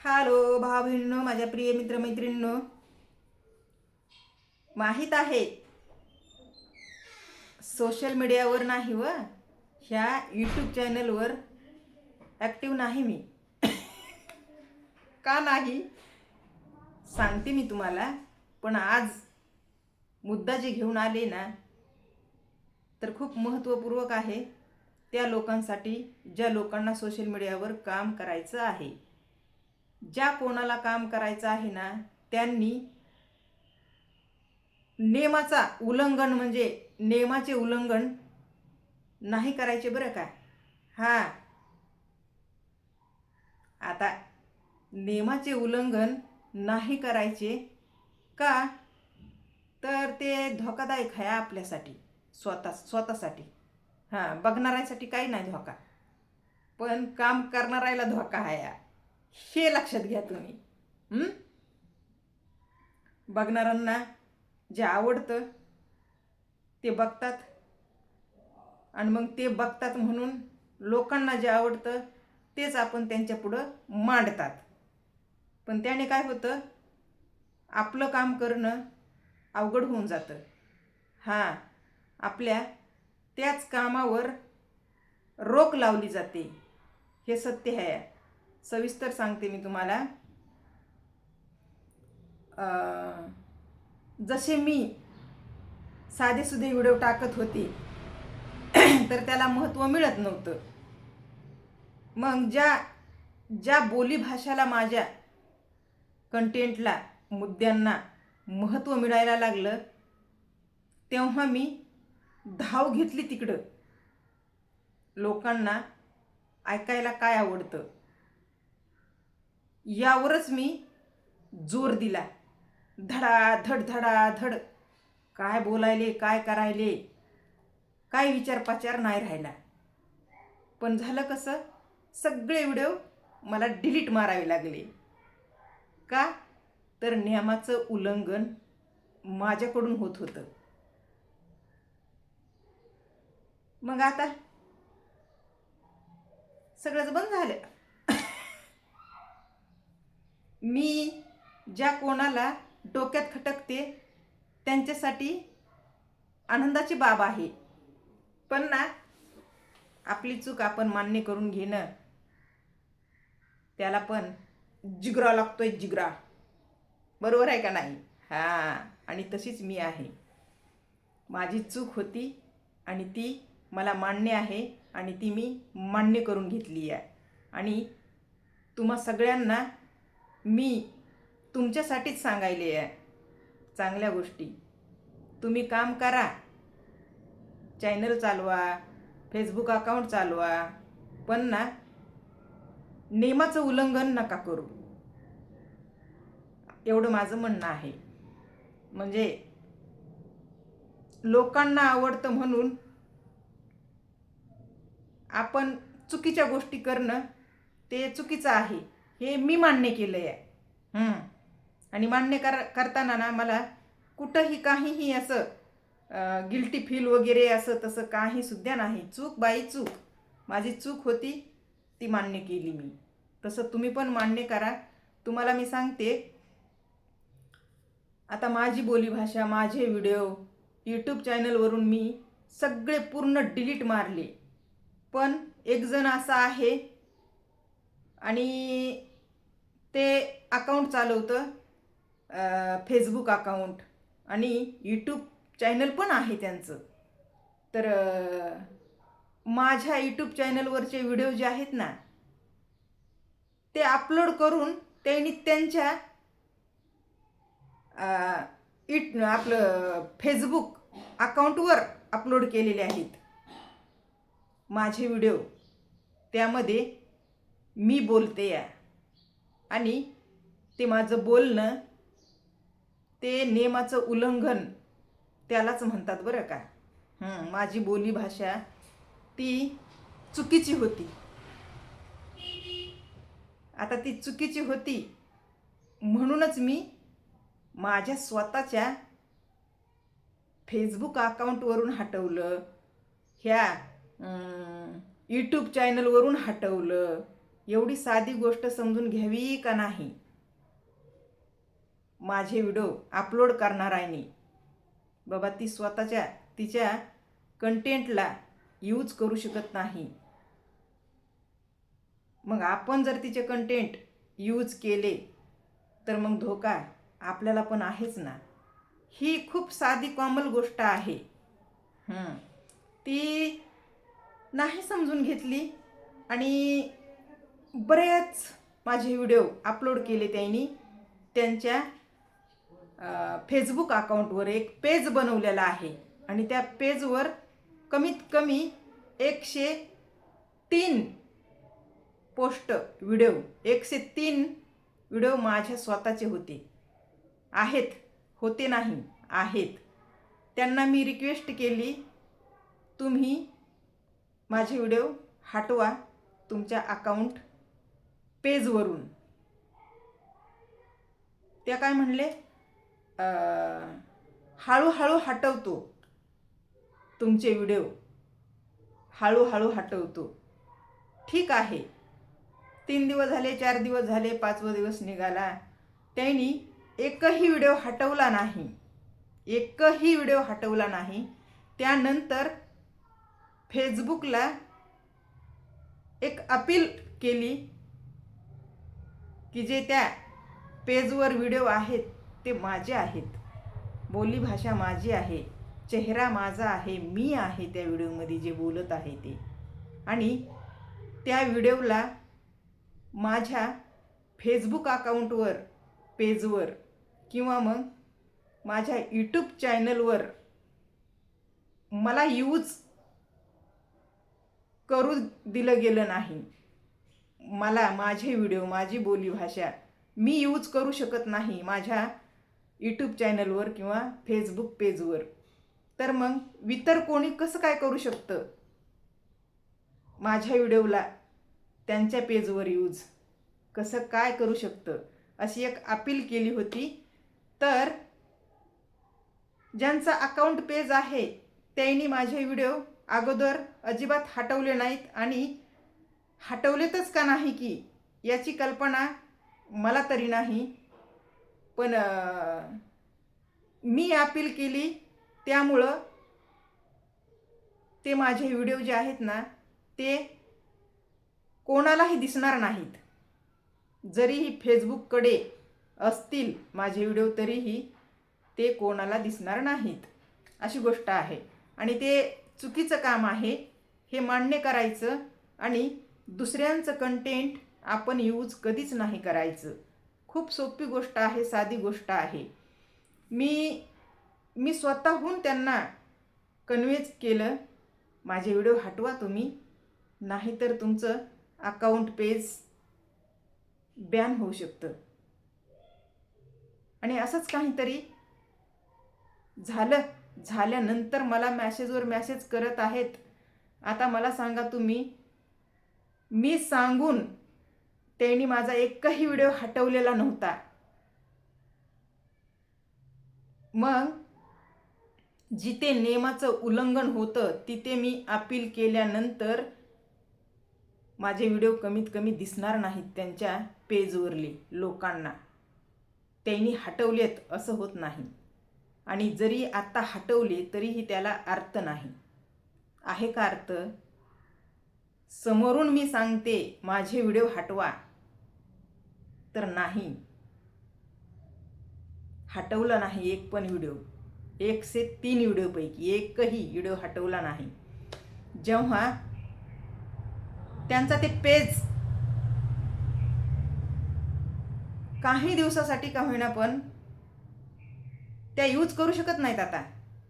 Hello भाव बहिणींनो, माझ्या प्रिय मित्रमैत्रिणींनो, माहीत आहे सोशल मीडियावर नाही व ह्या यूट्यूब चॅनलवर ॲक्टिव्ह नाही मी. का नाही सांगते मी तुम्हाला. पण आज मुद्दा जे घेऊन आले ना, तर खूप महत्त्वपूर्वक आहे त्या लोकांसाठी ज्या लोकांना सोशल मीडियावर काम करायचं आहे. ज्या कोणाला काम करायचं आहे ना, त्यांनी नियमाचा उल्लंघन म्हणजे नियमाचे उल्लंघन नाही करायचे बरं का. हां, आता नियमाचे उल्लंघन नाही करायचे का, तर ते धोकादायक आहे आपल्यासाठी, स्वतःसाठी. हां, बघणाऱ्यासाठी काही नाही धोका, पण काम करणाऱ्याला धोका आहे, हे लक्षात घ्या तुम्ही. बघणाऱ्यांना जे आवडतं ते बघतात, आणि मग ते बघतात म्हणून लोकांना जे आवडतं तेच आपण त्यांच्या पुढं मांडतात. पण त्याने काय होतं, आपलं काम करणं अवघड होऊन जातं. हां, आपल्या त्याच कामावर रोक लावली जाते, हे सत्य आहे. सविस्तर सांगते मी तुम्हाला. जसे मी साधेसुधे व्हिडिओ टाकत होते तर त्याला महत्त्व मिळत नव्हतं. मग ज्या ज्या बोलीभाषाला, माझ्या कंटेंटला, मुद्द्यांना महत्त्व मिळायला लागलं, तेव्हा मी धाव घेतली तिकडं. लोकांना ऐकायला काय आवडतं यावरच मी जोर दिला. धडाधड धडाधड काय बोलायले, काय करायले, काय विचारपाचार नाही राहिला. पण झालं कसं, सगळे व्हिडिओ मला डिलीट मारावे लागले. का, तर नियमाचं उल्लंघन माझ्याकडून होत होतं. मग आता सगळंच बंद झालं. मी ज्या कोणाला डोक्यात खटकते त्यांच्यासाठी आनंदाची बाब आहे. पण ना, आपली चूक आपण मान्य करून घेणं, त्याला पण जिगरा लागतोय, जिगरा. बरोबर आहे का नाही? हां, आणि तशीच मी आहे. माझी चूक होती आणि ती मला मान्य आहे, आणि ती मी मान्य करून घेतली आहे. आणि तुम्हा सगळ्यांना मी तुमच्यासाठीच सांगायले आहे चांगल्या गोष्टी. तुम्ही काम करा, चॅनल चालवा, फेसबुक अकाउंट चालवा, पण ना नियमाचं उल्लंघन नका करू, एवढं माझं म्हणणं आहे. म्हणजे लोकांना आवडतं म्हणून आपण चुकीच्या गोष्टी करणं ते चुकीचं आहे, हे मी मान्य केलं आहे. आणि मान्य करताना ना, मला कुठंही काहीही असं गिल्टी फील वगैरे असं तसं काही सुद्धा नाही. चूक बाई चूक, माझी चूक होती, ती मान्य केली मी. तसं तुम्ही पण मान्य करा. तुम्हाला मी सांगते, आता माझी बोलीभाषा, माझे व्हिडिओ यूट्यूब चॅनलवरून मी सगळे पूर्ण डिलीट मारले. पण एक जण असा आहे, आणि ते अकाउंट चालवतं, फेसबुक अकाउंट आणि यूट्यूब चॅनल पण आहे त्यांचं. तर माझ्या यूट्यूब चॅनलवरचे व्हिडिओ जे आहेत ना, ते अपलोड करून त्यांनी त्यांच्या आपलं फेसबुक अकाउंटवर अपलोड केलेले आहेत माझे व्हिडिओ. त्यामध्ये मी बोलते आहे, आणि ते माझं बोलणं ते नियमाचं उल्लंघन त्यालाच म्हणतात बरं का. माझी बोलीभाषा ती चुकीची होती. आता ती चुकीची होती म्हणूनच मी माझ्या स्वतःच्या फेसबुक अकाउंटवरून हटवलं, ह्या यूट्यूब चॅनलवरून हटवलं. एवढी साधी गोष्ट समजून घ्यावी का नाही? माझे व्हिडिओ अपलोड करणार आहे नी बाबा, ती तिच्या कंटेंटला यूज करू शकत नाही. मग आपण जर तिचे कंटेंट यूज केले तर मग धोका आपल्याला पण आहेच ना. ही खूप साधी कॉमन गोष्ट आहे. ती नाही समजून घेतली आणि बरेच माझे व्हिडिओ अपलोड केले त्यांनी. त्यांच्या फेसबुक अकाउंटवर एक पेज बनवलेला आहे आणि त्या पेजवर कमीत कमी 103 पोस्ट व्हिडिओ 103 व्हिडिओ माझ्या स्वतःचे होते नाही आहेत. त्यांना मी रिक्वेस्ट केली, तुम्ही माझे व्हिडिओ हटवा तुमच्या अकाउंट पेजवरून. त्या काय म्हणले, हळूहळू हटवतो तुमचे व्हिडिओ, हळूहळू हटवतो. ठीक आहे. 3 दिवस झाले, 4 दिवस झाले, 5वा दिवस निघाला, त्यांनी एकही व्हिडिओ हटवला नाही. त्यानंतर फेसबुकला एक अपील केली की जे त्या पेजवर व्हिडिओ आहेत ते माझे आहेत, बोलीभाषा माझी आहे, चेहरा माझा आहे, मी आहे त्या व्हिडिओमध्ये जे बोलत आहे ते. आणि त्या व्हिडिओला माझ्या फेसबुक अकाउंटवर, पेजवर किंवा मग माझ्या यूट्यूब चॅनलवर मला यूज करू दिलं गेलं नाही. मला माझे व्हिडिओ, माझी बोलीभाषा मी यूज करू शकत नाही माझ्या यूट्यूब चॅनलवर किंवा फेसबुक पेजवर. तर मग इतर कोणी कसं काय करू शकतं माझ्या व्हिडिओला त्यांच्या पेजवर यूज कसं काय करू शकतं, अशी एक अपील केली होती. तर ज्यांचं अकाउंट पेज आहे त्यांनी माझे व्हिडिओ अगोदर अजिबात हटवले नाहीत आणि हटवलेतच का नाही की याची कल्पना मला तरी नाही. पण मी अपील केली त्यामुळं ते माझे व्हिडिओ जे आहेत ना ते कोणालाही दिसणार नाहीत. जरीही फेसबुककडे असतील माझे व्हिडिओ तरीही ते कोणाला दिसणार नाहीत, अशी गोष्ट आहे. आणि ते चुकीचं काम आहे हे मान्य करायचं आणि दुसऱ्यांचं कंटेंट आपण यूज कधीच नाही करायचं. खूप सोपी गोष्ट आहे, साधी गोष्ट आहे. मी स्वतःहून त्यांना कन्व्हिन्स केलं, माझे व्हिडिओ हटवा तुम्ही, नाहीतर तुमचं अकाउंट पेज बॅन होऊ शकतं. आणि असंच काहीतरी झाल्यानंतर मला मॅसेजवर मॅसेज करत आहेत. आता मला सांगा तुम्ही, मी सांगून त्यांनी माझा एकही व्हिडिओ हटवलेला नव्हता. मग जिथे नियमाचं उल्लंघन होतं तिथे मी अपील केल्यानंतर माझे व्हिडिओ कमीत कमी दिसणार नाहीत त्यांच्या पेजवरले लोकांना. त्यांनी हटवलेत असं होत नाही. आणि जरी आत्ता हटवले तरीही त्याला अर्थ नाही. आहे का अर्थ? समोरून मी सांगते माझे व्हिडिओ हटवा, तर नाही, हटवला नाही एक पण व्हिडिओ. 103 व्हिडिओपैकी एकही व्हिडिओ हटवला नाही. जेव्हा त्यांचा ते पेज काही दिवसासाठी का होईना पण त्या यूज करू शकत नाहीत. आता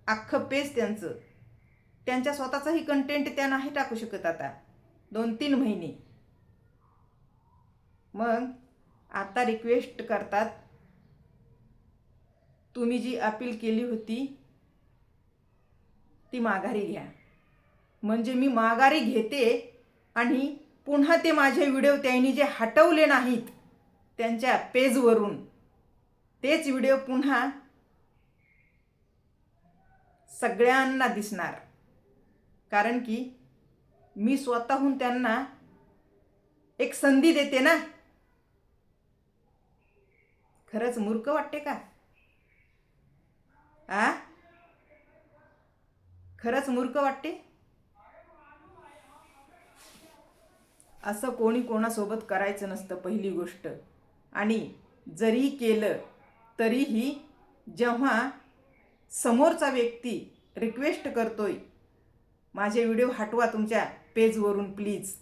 अख्खं पेज त्यांच्या स्वतःचाही कंटेंट त्या नाही टाकू शकत आता 2-3 महिने. मग आता रिक्वेस्ट करतात, तुम्ही जी अपील केली होती ती माघारी घ्या. म्हणजे मी माघारी घेते आणि पुन्हा ते माझे व्हिडिओ त्यांनी जे हटवले नाहीत त्यांच्या पेजवरून तेच व्हिडिओ पुन्हा सगळ्यांना दिसणार. कारण की मी स्वतःहून त्यांना एक संधी देते ना. खरंच मूर्ख वाटते का? आ खरंच मूर्ख वाटते? असं कोणी कोणासोबत करायचं नसतं पहिली गोष्ट. आणि जरी केलं तरीही जेव्हा समोरचा व्यक्ती रिक्वेस्ट करतोय, माझे व्हिडिओ हटवा तुमच्या पेजवरून प्लीज,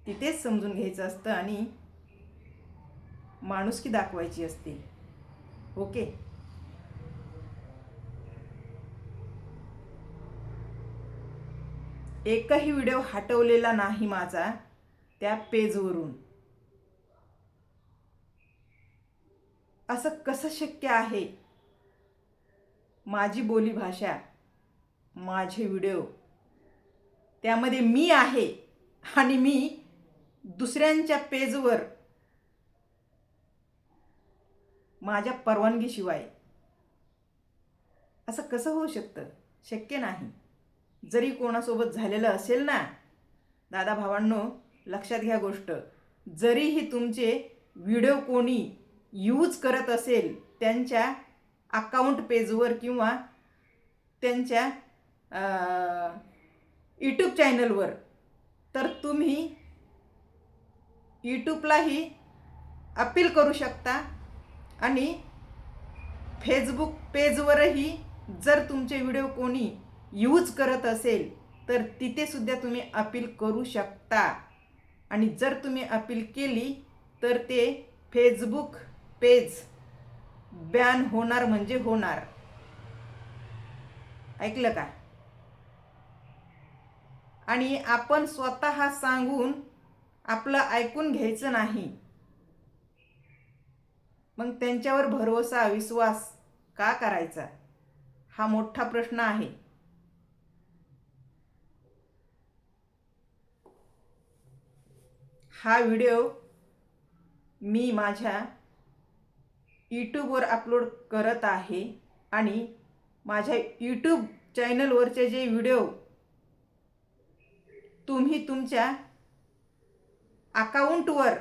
तिथेच समजून घ्यायचं असतं आणि माणुसकी दाखवायची असते. ओके. एकही व्हिडिओ हटवलेला नाही माझा त्या पेजवरून. असं कसं शक्य आहे? माझी बोली भाषा, माझे व्हिडिओ, त्यामध्ये मी आहे आणि मी दुसऱ्यांच्या पेजवर माझ्या परवानगीशिवाय, असं कसं होऊ शकतं? शक्य नाही. जरी कोणासोबत झालेलं असेल ना दादा भावांनो, लक्षात घ्या गोष्ट, जरीही तुमचे व्हिडिओ कोणी यूज करत असेल त्यांच्या अकाउंट पेजवर किंवा त्यांच्या यूट्यूब चॅनलवर, तर तुम्ही यूट्यूबलाही अपील करू शकता आणि फेसबुक पेजवरही जर तुमचे व्हिडिओ कोणी यूज करत असेल तर तिथे सुद्धा तुम्ही अपील करू शकता. आणि जर तुम्ही अपील केली तर ते फेसबुक पेज बॅन होणार म्हणजे होणार. ऐकलं का? आणि आपण स्वतः सांगून आपलं ऐकून घ्यायचं नाही. मग त्यांच्यावर भरोसा विश्वास का करायचा? हा मोठा प्रश्न आहे. हा व्हिडिओ मी माझ्या यूट्यूबवर अपलोड करत आहे आणि माझ्या यूट्यूब चॅनलवरचे जे व्हिडिओ तुम्ही तुमच्या अकाउंटवर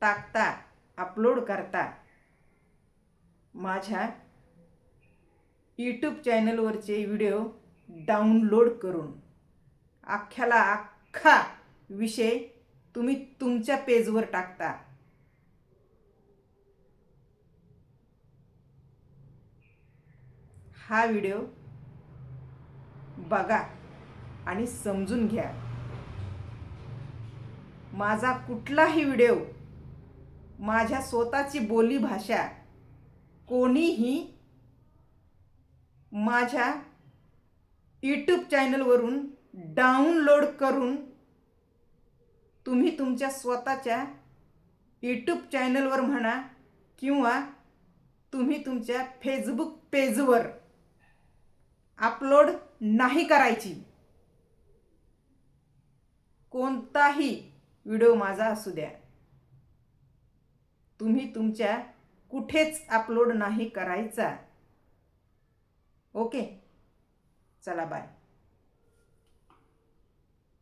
टाकता, अपलोड करता, माझ्या यूट्यूब चॅनलवरचे व्हिडिओ डाउनलोड करून अख्ख्याला अख्खा विषय तुम्ही तुमच्या पेजवर टाकता. हा व्हिडिओ बघा आणि समजून घ्या. माझा कुठलाही व्हिडिओ, माझ्या स्वतःची बोली भाषा कोणीही माझ्या यूट्यूब चॅनलवरून डाउनलोड करून तुम्ही तुमच्या स्वतःच्या यूट्यूब चॅनलवर म्हणा किंवा तुम्ही तुमच्या फेसबुक पेजवर अपलोड नाही करायची. कोणताही व्हिडिओ माझा असू द्या, तुम्ही तुमच्या कुठेच अपलोड नाही करायचा. ओके, चला बाय.